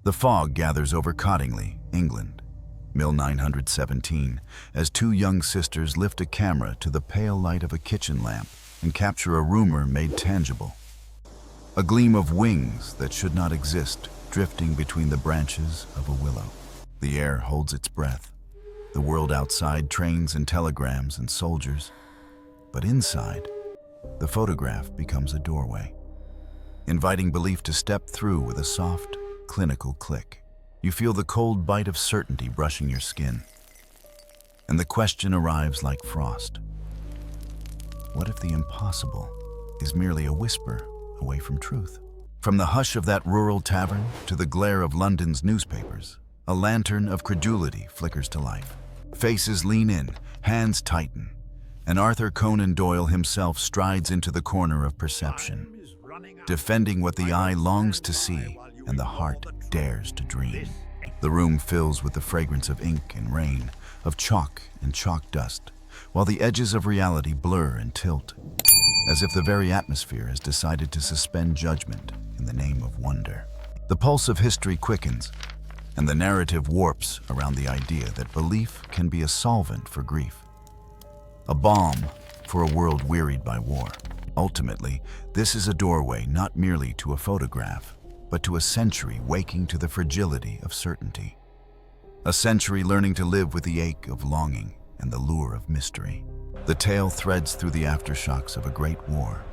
The fog gathers over Cottingley, England, Mill 917, as two young sisters lift a camera to the pale light of a kitchen lamp and capture a rumor made tangible. A gleam of wings that should not exist, drifting between the branches of a willow. The air holds its breath. The world outside, trains and telegrams and soldiers. But inside, the photograph becomes a doorway, inviting belief to step through with a soft, clinical click. You feel the cold bite of certainty brushing your skin. And the question arrives like frost. What if the impossible is merely a whisper away from truth? From the hush of that rural tavern to the glare of London's newspapers, a lantern of credulity flickers to life. Faces lean in, hands tighten, and Arthur Conan Doyle himself strides into the corner of perception, defending what the eye longs to see and the heart dares to dream. The room fills with the fragrance of ink and rain, of chalk and chalk dust, while the edges of reality blur and tilt, as if the very atmosphere has decided to suspend judgment in the name of wonder. The pulse of history quickens, and the narrative warps around the idea that belief can be a solvent for grief, a balm for a world wearied by war. Ultimately, this is a doorway not merely to a photograph, but to a century waking to the fragility of certainty. A century learning to live with the ache of longing and the lure of mystery. The tale threads through the aftershocks of a great war,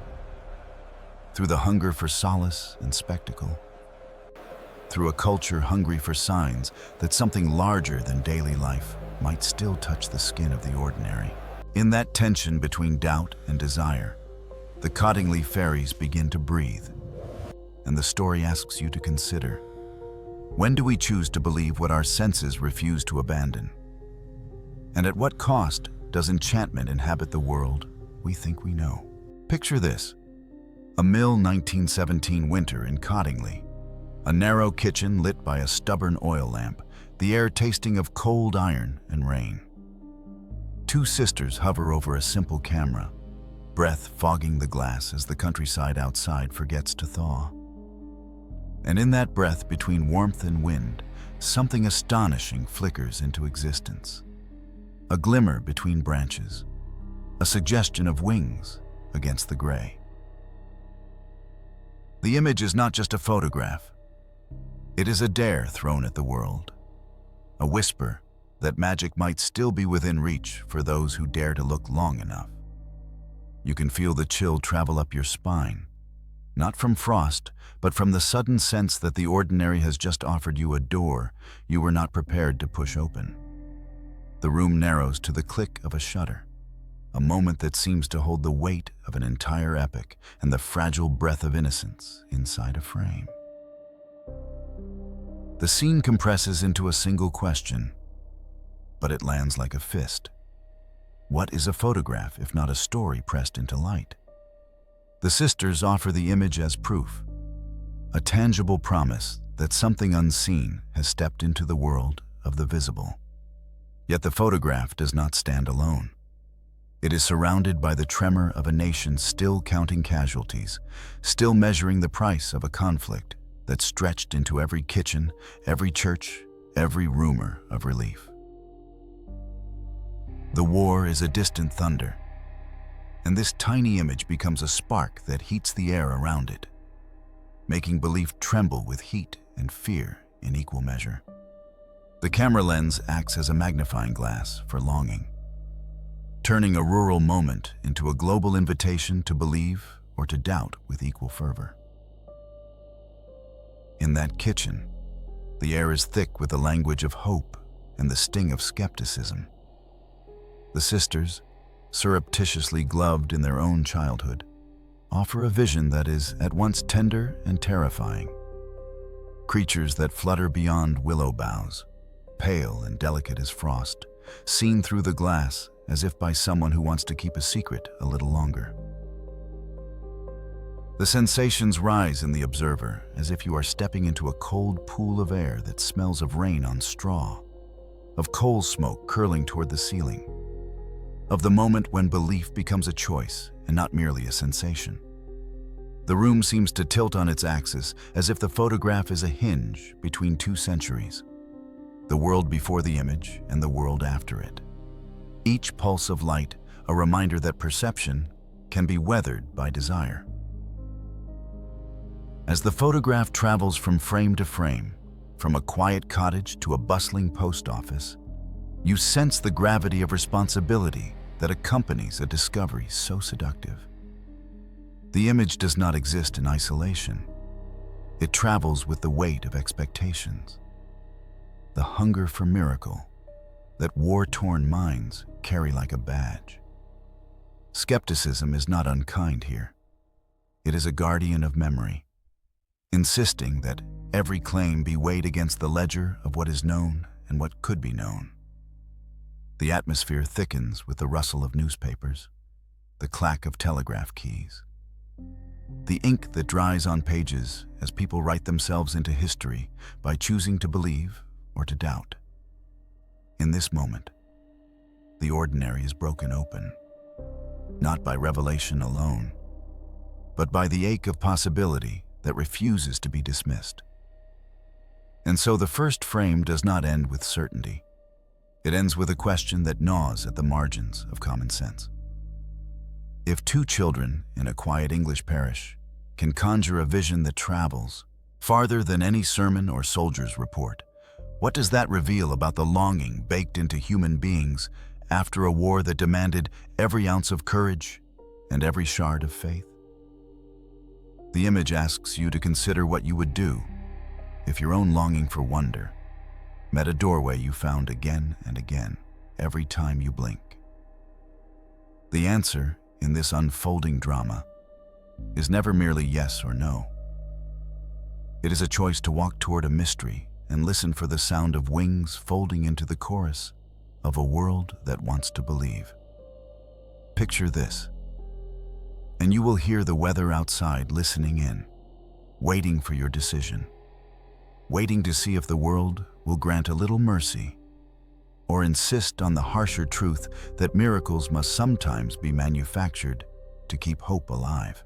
through the hunger for solace and spectacle, through a culture hungry for signs that something larger than daily life might still touch the skin of the ordinary. In that tension between doubt and desire, the Cottingley Fairies begin to breathe, and the story asks you to consider: when do we choose to believe what our senses refuse to abandon? And at what cost does enchantment inhabit the world we think we know? Picture this: a Mill 1917 winter in Cottingley, a narrow kitchen lit by a stubborn oil lamp, the air tasting of cold iron and rain. Two sisters hover over a simple camera, breath fogging the glass as the countryside outside forgets to thaw. And in that breath between warmth and wind, something astonishing flickers into existence. A glimmer between branches, a suggestion of wings against the gray. The image is not just a photograph. It is a dare thrown at the world, a whisper that magic might still be within reach for those who dare to look long enough. You can feel the chill travel up your spine, not from frost, but from the sudden sense that the ordinary has just offered you a door you were not prepared to push open. The room narrows to the click of a shutter, a moment that seems to hold the weight of an entire epic and the fragile breath of innocence inside a frame. The scene compresses into a single question, but it lands like a fist. What is a photograph if not a story pressed into light? The sisters offer the image as proof, a tangible promise that something unseen has stepped into the world of the visible. Yet the photograph does not stand alone. It is surrounded by the tremor of a nation still counting casualties, still measuring the price of a conflict that stretched into every kitchen, every church, every rumor of relief. The war is a distant thunder, and this tiny image becomes a spark that heats the air around it, making belief tremble with heat and fear in equal measure. The camera lens acts as a magnifying glass for longing, turning a rural moment into a global invitation to believe or to doubt with equal fervor. In that kitchen, the air is thick with the language of hope and the sting of skepticism. The sisters, surreptitiously gloved in their own childhood, offer a vision that is at once tender and terrifying. Creatures that flutter beyond willow boughs, pale and delicate as frost, seen through the glass as if by someone who wants to keep a secret a little longer. The sensations rise in the observer as if you are stepping into a cold pool of air that smells of rain on straw, of coal smoke curling toward the ceiling, of the moment when belief becomes a choice and not merely a sensation. The room seems to tilt on its axis, as if the photograph is a hinge between two centuries. The world before the image and the world after it. Each pulse of light, a reminder that perception can be weathered by desire. As the photograph travels from frame to frame, from a quiet cottage to a bustling post office, you sense the gravity of responsibility that accompanies a discovery so seductive. The image does not exist in isolation. It travels with the weight of expectations, the hunger for miracle that war-torn minds carry like a badge. Skepticism is not unkind here. It is a guardian of memory, insisting that every claim be weighed against the ledger of what is known and what could be known. The atmosphere thickens with the rustle of newspapers, the clack of telegraph keys, the ink that dries on pages as people write themselves into history by choosing to believe or to doubt. In this moment, the ordinary is broken open, not by revelation alone, but by the ache of possibility that refuses to be dismissed. And so the first frame does not end with certainty. It ends with a question that gnaws at the margins of common sense. If two children in a quiet English parish can conjure a vision that travels farther than any sermon or soldier's report, what does that reveal about the longing baked into human beings after a war that demanded every ounce of courage and every shard of faith? The image asks you to consider what you would do if your own longing for wonder met a doorway you found again and again every time you blink. The answer in this unfolding drama is never merely yes or no. It is a choice to walk toward a mystery and listen for the sound of wings folding into the chorus of a world that wants to believe. Picture this, and you will hear the weather outside listening in, waiting for your decision, waiting to see if the world will grant a little mercy or insist on the harsher truth that miracles must sometimes be manufactured to keep hope alive.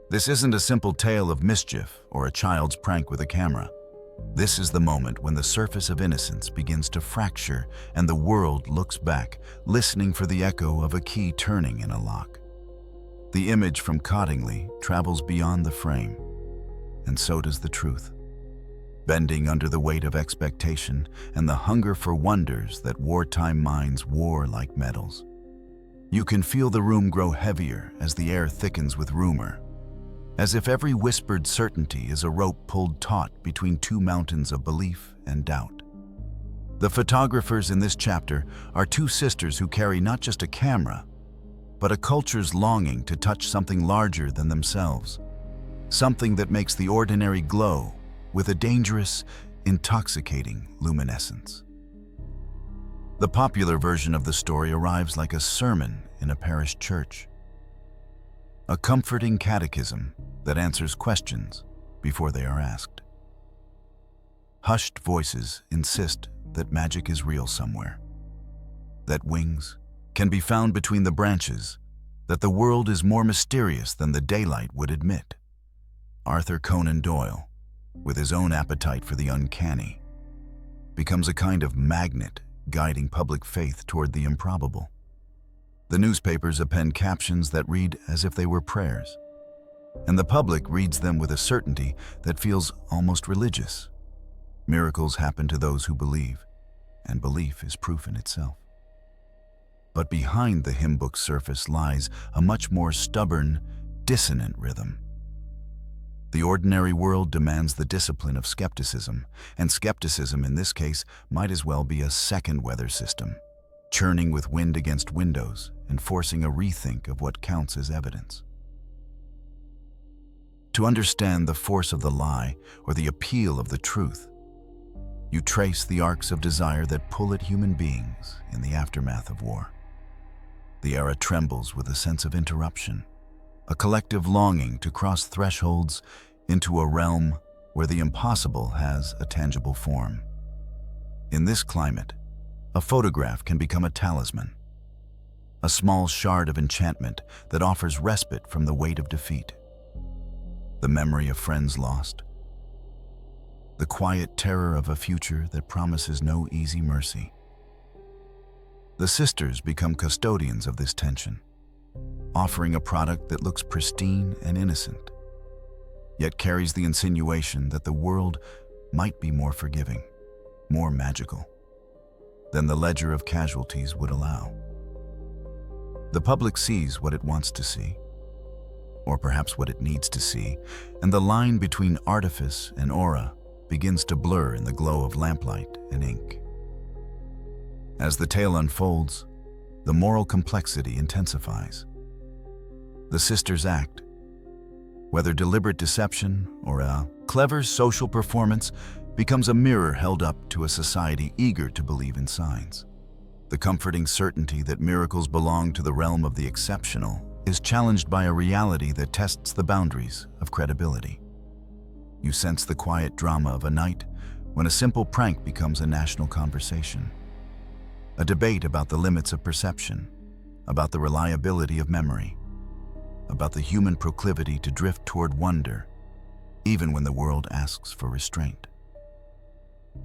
This isn't a simple tale of mischief or a child's prank with a camera. This is the moment when the surface of innocence begins to fracture and the world looks back, listening for the echo of a key turning in a lock. The image from Cottingley travels beyond the frame, and so does the truth, bending under the weight of expectation and the hunger for wonders that wartime minds wore like metals. You can feel the room grow heavier as the air thickens with rumor, as if every whispered certainty is a rope pulled taut between two mountains of belief and doubt. The photographers in this chapter are two sisters who carry not just a camera, but a culture's longing to touch something larger than themselves, something that makes the ordinary glow with a dangerous, intoxicating luminescence. The popular version of the story arrives like a sermon in a parish church, a comforting catechism that answers questions before they are asked. Hushed voices insist that magic is real somewhere, that wings can be found between the branches, that the world is more mysterious than the daylight would admit. Arthur Conan Doyle, with his own appetite for the uncanny, becomes a kind of magnet guiding public faith toward the improbable. The newspapers append captions that read as if they were prayers, and the public reads them with a certainty that feels almost religious. Miracles happen to those who believe, and belief is proof in itself. But behind the hymn book's surface lies a much more stubborn, dissonant rhythm. The ordinary world demands the discipline of skepticism, and skepticism in this case might as well be a second weather system, churning with wind against windows and forcing a rethink of what counts as evidence. To understand the force of the lie or the appeal of the truth, you trace the arcs of desire that pull at human beings in the aftermath of war. The era trembles with a sense of interruption, a collective longing to cross thresholds into a realm where the impossible has a tangible form. In this climate, a photograph can become a talisman, a small shard of enchantment that offers respite from the weight of defeat. The memory of friends lost, the quiet terror of a future that promises no easy mercy. The sisters become custodians of this tension, offering a product that looks pristine and innocent, yet carries the insinuation that the world might be more forgiving, more magical, than the ledger of casualties would allow. The public sees what it wants to see, or perhaps what it needs to see, and the line between artifice and aura begins to blur in the glow of lamplight and ink. As the tale unfolds, the moral complexity intensifies. The sisters act, whether deliberate deception or a clever social performance, becomes a mirror held up to a society eager to believe in signs. The comforting certainty that miracles belong to the realm of the exceptional is challenged by a reality that tests the boundaries of credibility. You sense the quiet drama of a night when a simple prank becomes a national conversation. A debate about the limits of perception, about the reliability of memory, about the human proclivity to drift toward wonder, even when the world asks for restraint.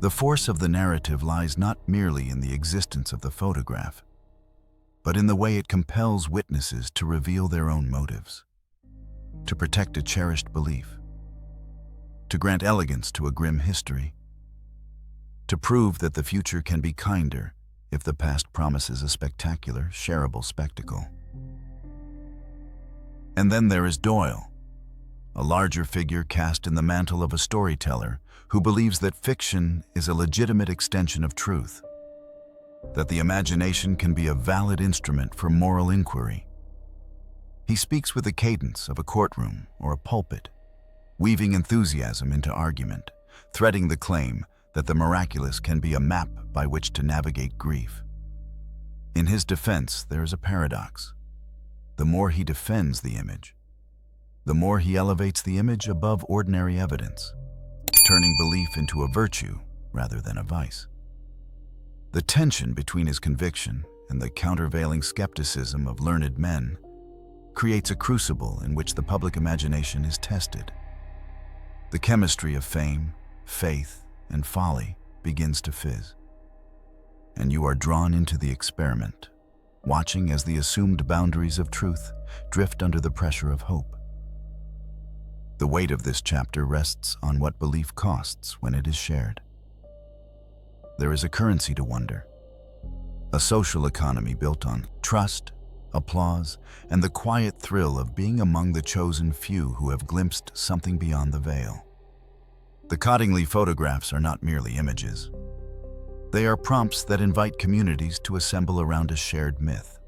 The force of the narrative lies not merely in the existence of the photograph, but in the way it compels witnesses to reveal their own motives, to protect a cherished belief, to grant elegance to a grim history, to prove that the future can be kinder if the past promises a spectacular, shareable spectacle. And then there is Doyle, a larger figure cast in the mantle of a storyteller who believes that fiction is a legitimate extension of truth, that the imagination can be a valid instrument for moral inquiry. He speaks with the cadence of a courtroom or a pulpit, weaving enthusiasm into argument, threading the claim that the miraculous can be a map by which to navigate grief. In his defense, there is a paradox. The more he defends the image, the more he elevates the image above ordinary evidence, turning belief into a virtue rather than a vice. The tension between his conviction and the countervailing skepticism of learned men creates a crucible in which the public imagination is tested. The chemistry of fame, faith, and folly begins to fizz, and you are drawn into the experiment, watching as the assumed boundaries of truth drift under the pressure of hope. The weight of this chapter rests on what belief costs when it is shared. There is a currency to wonder, a social economy built on trust, applause, and the quiet thrill of being among the chosen few who have glimpsed something beyond the veil. The Cottingley photographs are not merely images. They are prompts that invite communities to assemble around a shared myth.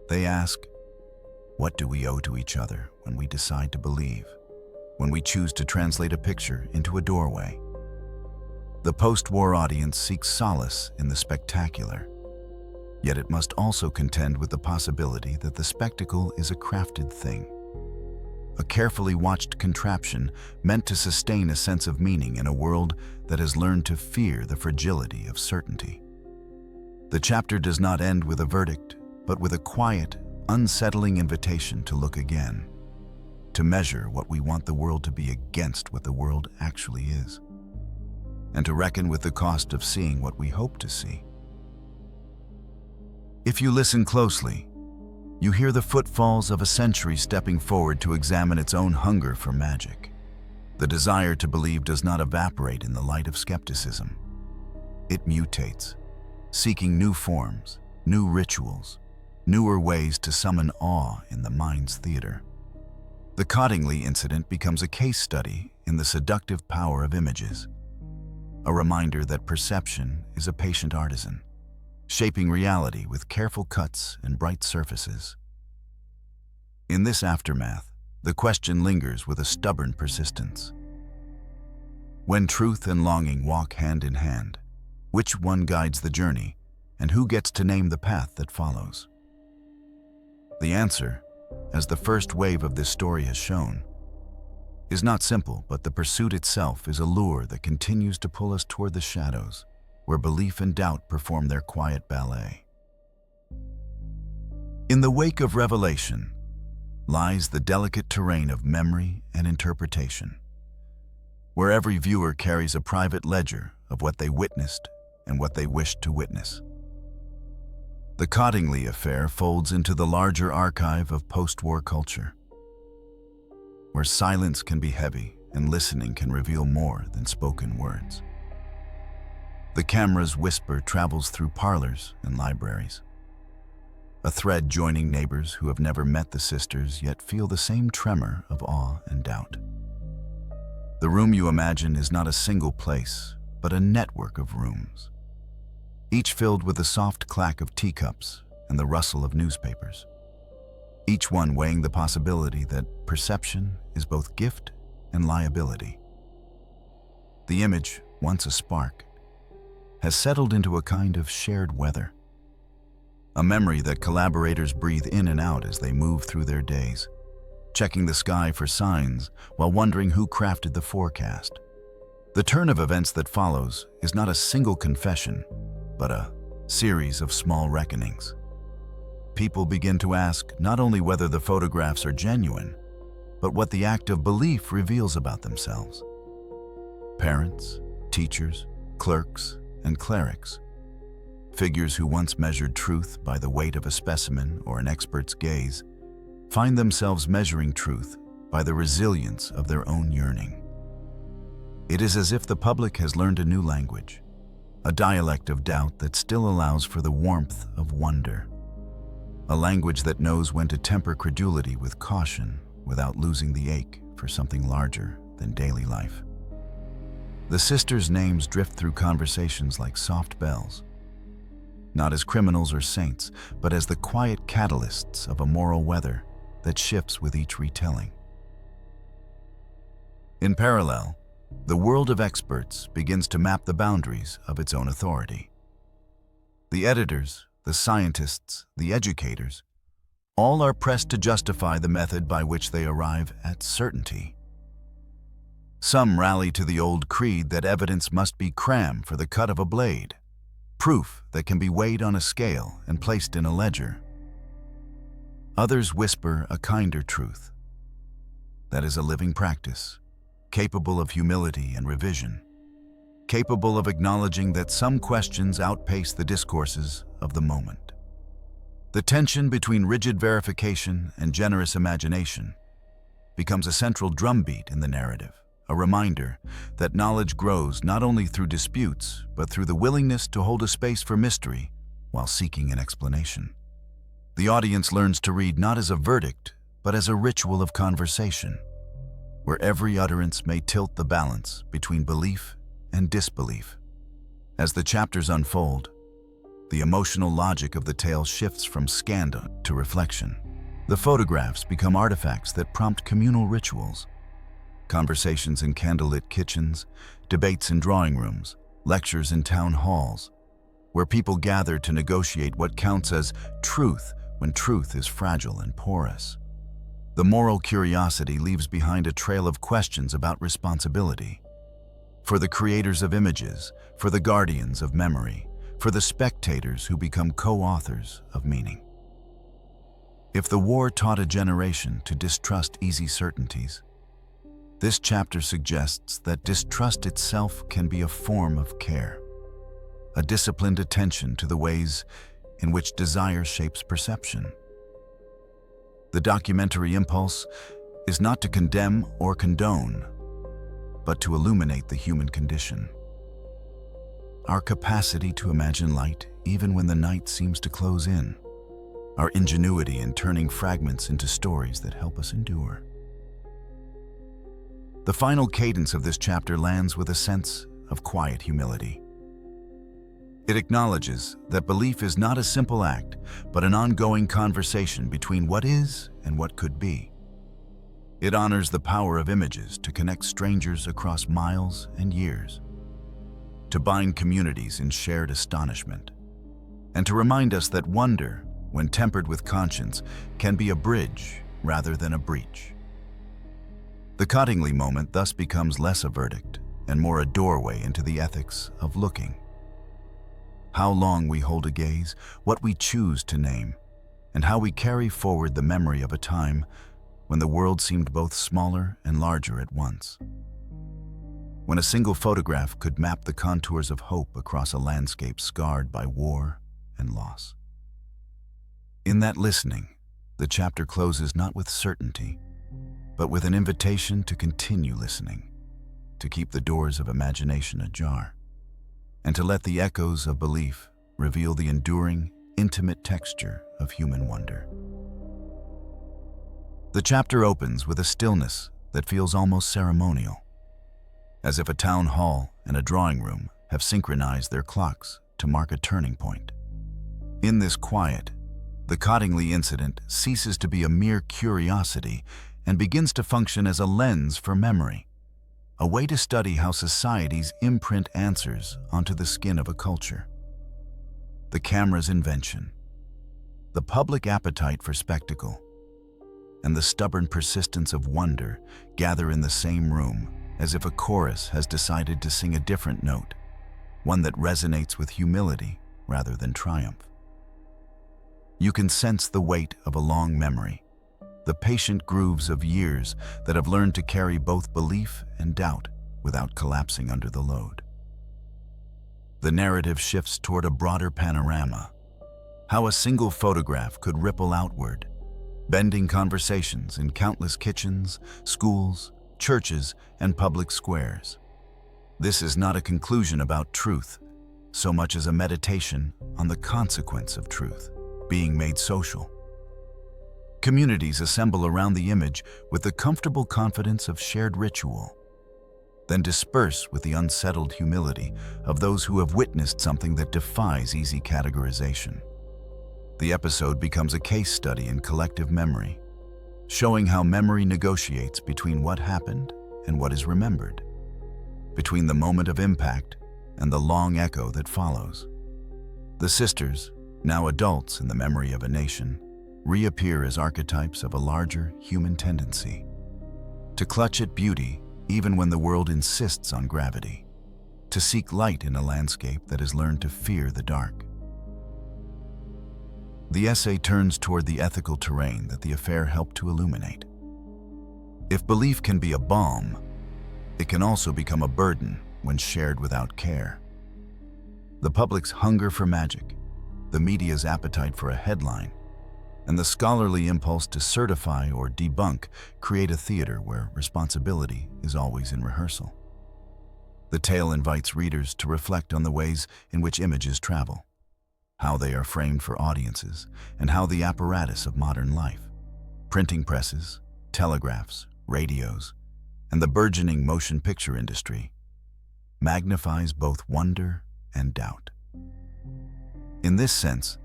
They ask, what do we owe to each other when we decide to believe, when we choose to translate a picture into a doorway? The post-war audience seeks solace in the spectacular, yet it must also contend with the possibility that the spectacle is a crafted thing, a carefully watched contraption meant to sustain a sense of meaning in a world that has learned to fear the fragility of certainty. The chapter does not end with a verdict, but with a quiet, unsettling invitation to look again, to measure what we want the world to be against what the world actually is, and to reckon with the cost of seeing what we hope to see. If you listen closely, you hear the footfalls of a century stepping forward to examine its own hunger for magic. The desire to believe does not evaporate in the light of skepticism. It mutates, seeking new forms, new rituals, newer ways to summon awe in the mind's theater. The Cottingley incident becomes a case study in the seductive power of images, a reminder that perception is a patient artisan, shaping reality with careful cuts and bright surfaces. In this aftermath, the question lingers with a stubborn persistence. When truth and longing walk hand in hand, which one guides the journey, and who gets to name the path that follows? The answer, as the first wave of this story has shown, is not simple, but the pursuit itself is a lure that continues to pull us toward the shadows, where belief and doubt perform their quiet ballet. In the wake of revelation lies the delicate terrain of memory and interpretation, where every viewer carries a private ledger of what they witnessed and what they wished to witness. The Cottingley affair folds into the larger archive of post-war culture, where silence can be heavy and listening can reveal more than spoken words. The camera's whisper travels through parlors and libraries, a thread joining neighbors who have never met the sisters yet feel the same tremor of awe and doubt. The room you imagine is not a single place, but a network of rooms, each filled with the soft clack of teacups and the rustle of newspapers, each one weighing the possibility that perception is both gift and liability. The image, once a spark, has settled into a kind of shared weather, a memory that collaborators breathe in and out as they move through their days, checking the sky for signs while wondering who crafted the forecast. The turn of events that follows is not a single confession, but a series of small reckonings. People begin to ask not only whether the photographs are genuine, but what the act of belief reveals about themselves. Parents, teachers, clerks, and clerics, figures who once measured truth by the weight of a specimen or an expert's gaze, find themselves measuring truth by the resilience of their own yearning. It is as if the public has learned a new language, a dialect of doubt that still allows for the warmth of wonder, a language that knows when to temper credulity with caution without losing the ache for something larger than daily life. The sisters' names drift through conversations like soft bells, not as criminals or saints, but as the quiet catalysts of a moral weather that shifts with each retelling. In parallel, the world of experts begins to map the boundaries of its own authority. The editors, the scientists, the educators, all are pressed to justify the method by which they arrive at certainty. Some rally to the old creed that evidence must be cram for the cut of a blade, proof that can be weighed on a scale and placed in a ledger. Others whisper a kinder truth, that is a living practice, capable of humility and revision, capable of acknowledging that some questions outpace the discourses of the moment. The tension between rigid verification and generous imagination becomes a central drumbeat in the narrative, a reminder that knowledge grows not only through disputes, but through the willingness to hold a space for mystery while seeking an explanation. The audience learns to read not as a verdict, but as a ritual of conversation, where every utterance may tilt the balance between belief and disbelief. As the chapters unfold, the emotional logic of the tale shifts from scandal to reflection. The photographs become artifacts that prompt communal rituals, conversations in candlelit kitchens, debates in drawing rooms, lectures in town halls, where people gather to negotiate what counts as truth when truth is fragile and porous. The moral curiosity leaves behind a trail of questions about responsibility. For the creators of images, for the guardians of memory, for the spectators who become co-authors of meaning. If the war taught a generation to distrust easy certainties, this chapter suggests that distrust itself can be a form of care, a disciplined attention to the ways in which desire shapes perception. The documentary impulse is not to condemn or condone, but to illuminate the human condition. Our capacity to imagine light even when the night seems to close in, our ingenuity in turning fragments into stories that help us endure. The final cadence of this chapter lands with a sense of quiet humility. It acknowledges that belief is not a simple act, but an ongoing conversation between what is and what could be. It honors the power of images to connect strangers across miles and years, to bind communities in shared astonishment, and to remind us that wonder, when tempered with conscience, can be a bridge rather than a breach. The Cottingley moment thus becomes less a verdict and more a doorway into the ethics of looking. How long we hold a gaze, what we choose to name, and how we carry forward the memory of a time when the world seemed both smaller and larger at once. When a single photograph could map the contours of hope across a landscape scarred by war and loss. In that listening, the chapter closes not with certainty, but with an invitation to continue listening, to keep the doors of imagination ajar, and to let the echoes of belief reveal the enduring, intimate texture of human wonder. The chapter opens with a stillness that feels almost ceremonial, as if a town hall and a drawing room have synchronized their clocks to mark a turning point. In this quiet, the Cottingley incident ceases to be a mere curiosity and begins to function as a lens for memory, a way to study how societies imprint answers onto the skin of a culture. The camera's invention, the public appetite for spectacle, and the stubborn persistence of wonder gather in the same room, as if a chorus has decided to sing a different note, one that resonates with humility rather than triumph. You can sense the weight of a long memory, the patient grooves of years that have learned to carry both belief and doubt without collapsing under the load. The narrative shifts toward a broader panorama, how a single photograph could ripple outward, bending conversations in countless kitchens, schools, churches, and public squares. This is not a conclusion about truth, so much as a meditation on the consequence of truth being made social. Communities assemble around the image with the comfortable confidence of shared ritual, then disperse with the unsettled humility of those who have witnessed something that defies easy categorization. The episode becomes a case study in collective memory, showing how memory negotiates between what happened and what is remembered, between the moment of impact and the long echo that follows. The sisters, now adults in the memory of a nation, reappear as archetypes of a larger human tendency to clutch at beauty even when the world insists on gravity, to seek light in a landscape that has learned to fear the dark. The essay turns toward the ethical terrain that the affair helped to illuminate. If belief can be a balm, it can also become a burden when shared without care. The public's hunger for magic, the media's appetite for a headline, and the scholarly impulse to certify or debunk create a theater where responsibility is always in rehearsal. The tale invites readers to reflect on the ways in which images travel, how they are framed for audiences, and how the apparatus of modern life, printing presses, telegraphs, radios, and the burgeoning motion picture industry, magnifies both wonder and doubt. In this sense,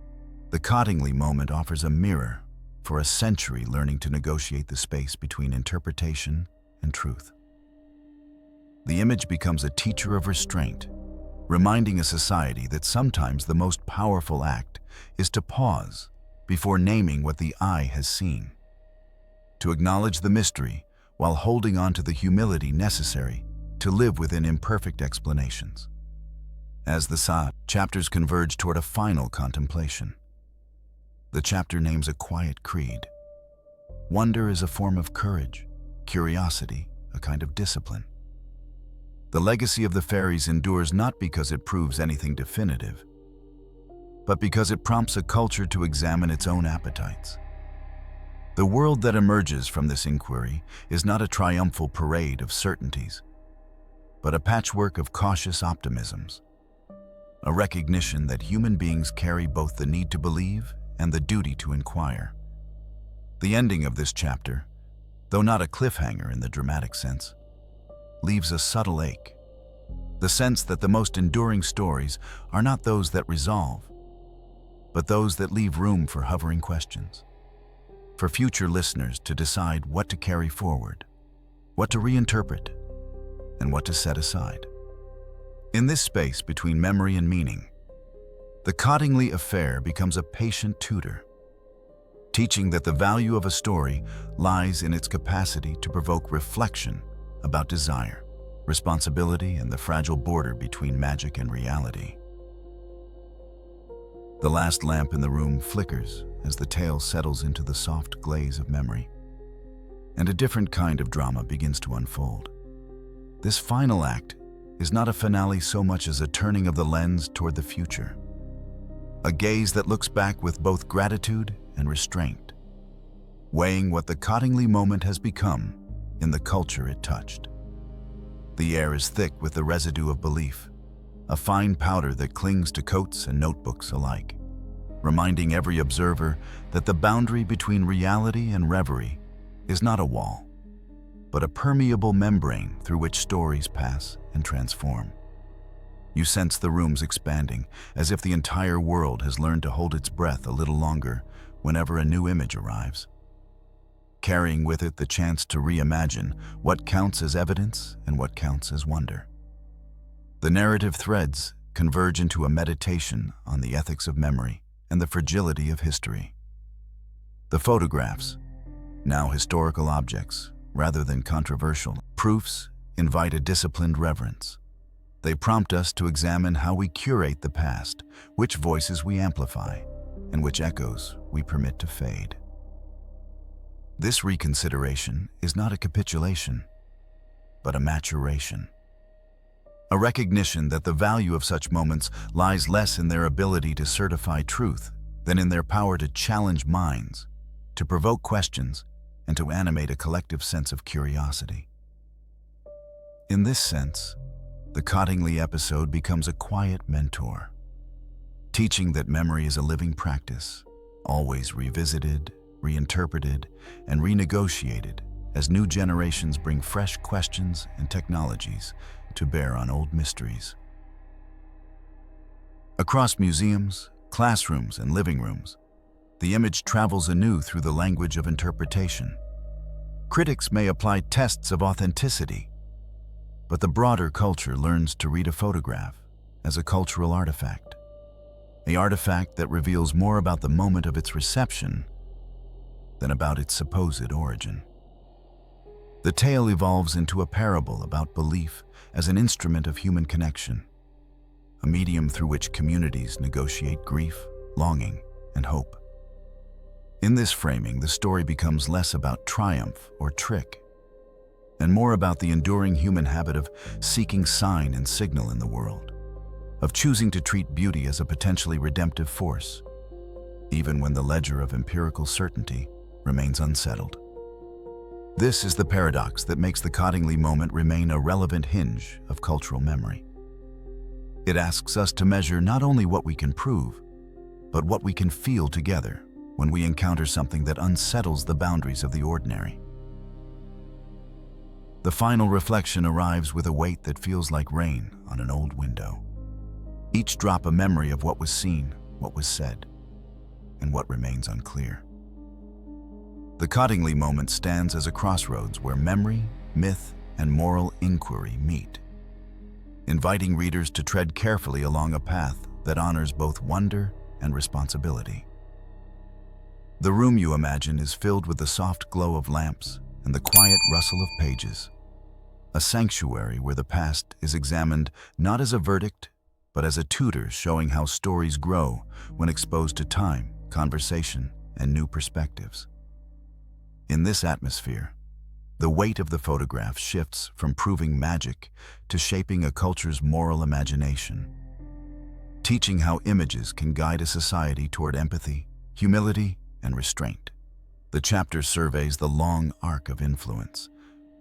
the Cottingley moment offers a mirror for a century learning to negotiate the space between interpretation and truth. The image becomes a teacher of restraint, reminding a society that sometimes the most powerful act is to pause before naming what the eye has seen, to acknowledge the mystery while holding on to the humility necessary to live within imperfect explanations. As the chapters converge toward a final contemplation, the chapter names a quiet creed. Wonder is a form of courage, curiosity, a kind of discipline. The legacy of the fairies endures not because it proves anything definitive, but because it prompts a culture to examine its own appetites. The world that emerges from this inquiry is not a triumphal parade of certainties, but a patchwork of cautious optimisms, a recognition that human beings carry both the need to believe and the duty to inquire. The ending of this chapter, though not a cliffhanger in the dramatic sense, leaves a subtle ache, the sense that the most enduring stories are not those that resolve, but those that leave room for hovering questions, for future listeners to decide what to carry forward, what to reinterpret, and what to set aside. In this space between memory and meaning, the Cottingley affair becomes a patient tutor, teaching that the value of a story lies in its capacity to provoke reflection about desire, responsibility, and the fragile border between magic and reality. The last lamp in the room flickers as the tale settles into the soft glaze of memory, and a different kind of drama begins to unfold. This final act is not a finale so much as a turning of the lens toward the future, a gaze that looks back with both gratitude and restraint, weighing what the Cottingley moment has become in the culture it touched. The air is thick with the residue of belief, a fine powder that clings to coats and notebooks alike, reminding every observer that the boundary between reality and reverie is not a wall, but a permeable membrane through which stories pass and transform. You sense the rooms expanding, as if the entire world has learned to hold its breath a little longer whenever a new image arrives, carrying with it the chance to reimagine what counts as evidence and what counts as wonder. The narrative threads converge into a meditation on the ethics of memory and the fragility of history. The photographs, now historical objects rather than controversial proofs, invite a disciplined reverence. They prompt us to examine how we curate the past, which voices we amplify, and which echoes we permit to fade. This reconsideration is not a capitulation, but a maturation. A recognition that the value of such moments lies less in their ability to certify truth than in their power to challenge minds, to provoke questions, and to animate a collective sense of curiosity. In this sense, the Cottingley episode becomes a quiet mentor, teaching that memory is a living practice, always revisited, reinterpreted, and renegotiated as new generations bring fresh questions and technologies to bear on old mysteries. Across museums, classrooms, and living rooms, the image travels anew through the language of interpretation. Critics may apply tests of authenticity, but the broader culture learns to read a photograph as a cultural artifact, an artifact that reveals more about the moment of its reception than about its supposed origin. The tale evolves into a parable about belief as an instrument of human connection, a medium through which communities negotiate grief, longing, and hope. In this framing, the story becomes less about triumph or trick, and more about the enduring human habit of seeking sign and signal in the world, of choosing to treat beauty as a potentially redemptive force, even when the ledger of empirical certainty remains unsettled. This is the paradox that makes the Cottingley moment remain a relevant hinge of cultural memory. It asks us to measure not only what we can prove, but what we can feel together when we encounter something that unsettles the boundaries of the ordinary. The final reflection arrives with a weight that feels like rain on an old window. Each drop a memory of what was seen, what was said, and what remains unclear. The Cottingley moment stands as a crossroads where memory, myth, and moral inquiry meet, inviting readers to tread carefully along a path that honors both wonder and responsibility. The room you imagine is filled with the soft glow of lamps and the quiet rustle of pages, a sanctuary where the past is examined not as a verdict, but as a tutor showing how stories grow when exposed to time, conversation, and new perspectives. In this atmosphere, the weight of the photograph shifts from proving magic to shaping a culture's moral imagination, teaching how images can guide a society toward empathy, humility, and restraint. The chapter surveys the long arc of influence,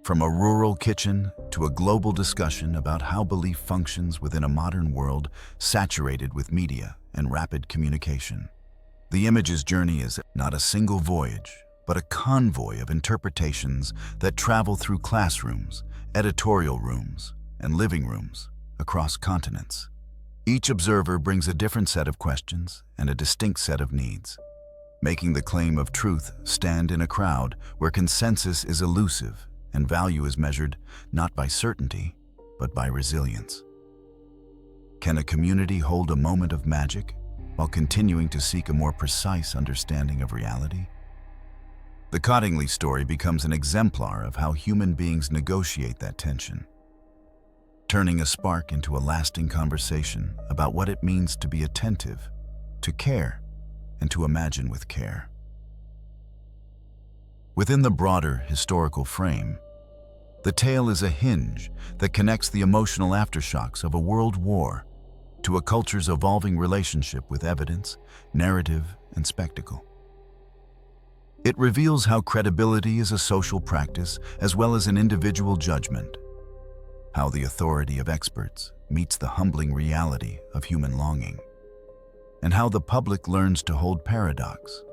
from a rural kitchen to a global discussion about how belief functions within a modern world saturated with media and rapid communication. The image's journey is not a single voyage, but a convoy of interpretations that travel through classrooms, editorial rooms, and living rooms across continents. Each observer brings a different set of questions and a distinct set of needs, making the claim of truth stand in a crowd where consensus is elusive and value is measured not by certainty, but by resilience. Can a community hold a moment of magic while continuing to seek a more precise understanding of reality? The Cottingley story becomes an exemplar of how human beings negotiate that tension, turning a spark into a lasting conversation about what it means to be attentive, to care, and to imagine with care. Within the broader historical frame, the tale is a hinge that connects the emotional aftershocks of a world war to a culture's evolving relationship with evidence, narrative, and spectacle. It reveals how credibility is a social practice as well as an individual judgment, how the authority of experts meets the humbling reality of human longing, and how the public learns to hold paradox,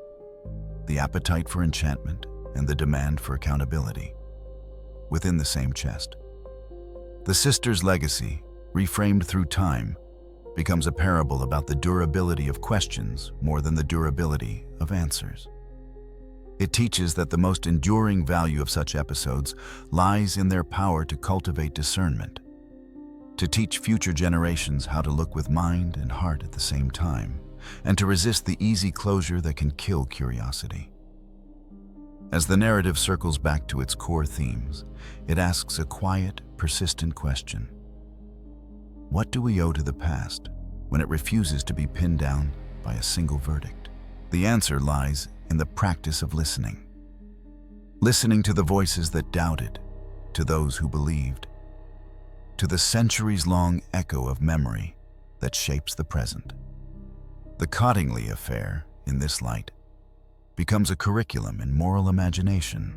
the appetite for enchantment and the demand for accountability, within the same chest. The sister's legacy, reframed through time, becomes a parable about the durability of questions more than the durability of answers. It teaches that the most enduring value of such episodes lies in their power to cultivate discernment, to teach future generations how to look with mind and heart at the same time, and to resist the easy closure that can kill curiosity. As the narrative circles back to its core themes, it asks a quiet, persistent question. What do we owe to the past when it refuses to be pinned down by a single verdict? The answer lies in the practice of listening. Listening to the voices that doubted, to those who believed, to the centuries-long echo of memory that shapes the present. The Cottingley affair, in this light, becomes a curriculum in moral imagination,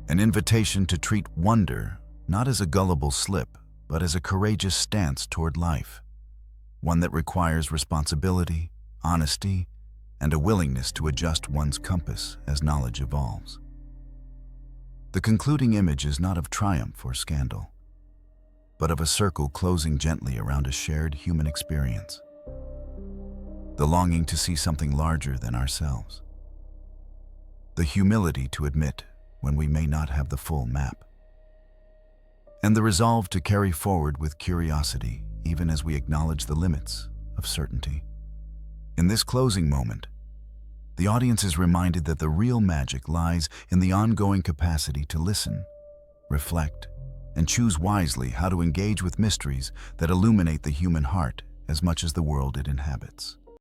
an invitation to treat wonder not as a gullible slip, but as a courageous stance toward life, one that requires responsibility, honesty, and a willingness to adjust one's compass as knowledge evolves. The concluding image is not of triumph or scandal, but of a circle closing gently around a shared human experience, the longing to see something larger than ourselves, the humility to admit when we may not have the full map, and the resolve to carry forward with curiosity even as we acknowledge the limits of certainty. In this closing moment, the audience is reminded that the real magic lies in the ongoing capacity to listen, reflect, and choose wisely how to engage with mysteries that illuminate the human heart as much as the world it inhabits.